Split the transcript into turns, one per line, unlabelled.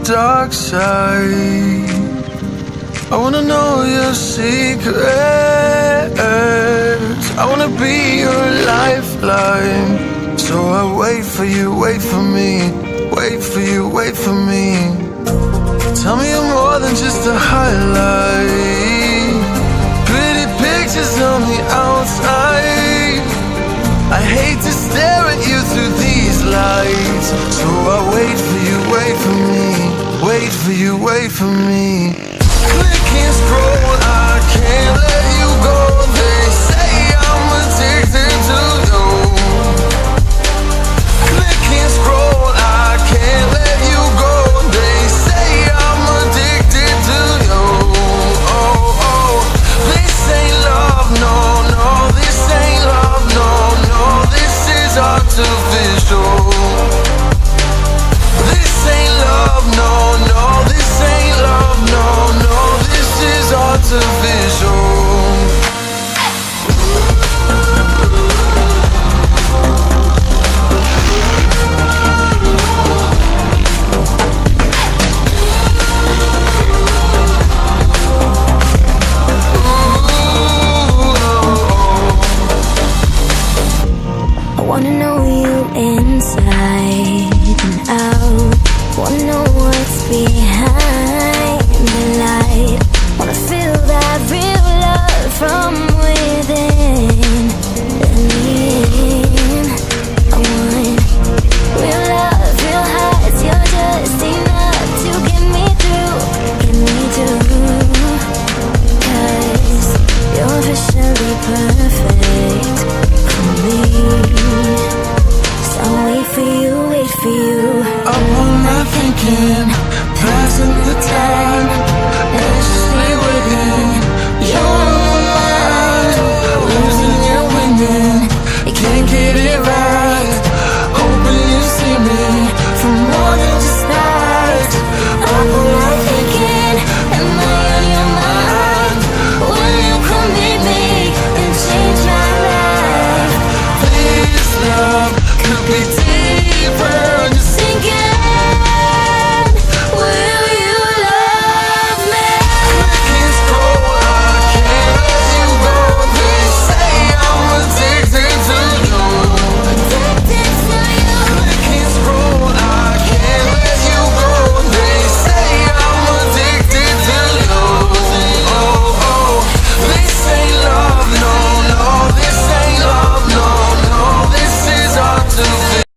dark side. I wanna know your secrets. I wanna be your lifeline. So I wait for you, wait for me. Wait for you, wait for me. Tell me you're more than just a highlight. Pretty pictures on the outside. I hate to stare at you through these lights. So I wait for you, wait for me. Wait for you, wait for me. Click and scroll, I can't let you go. They say I'm addicted to you. Click and scroll, I can't let you go. They say I'm addicted to you. Oh, oh, this ain't love, no, no. This ain't love, no, no. This is artificial. This ain't love, no, no. This ain't love, no, no. This is artificial.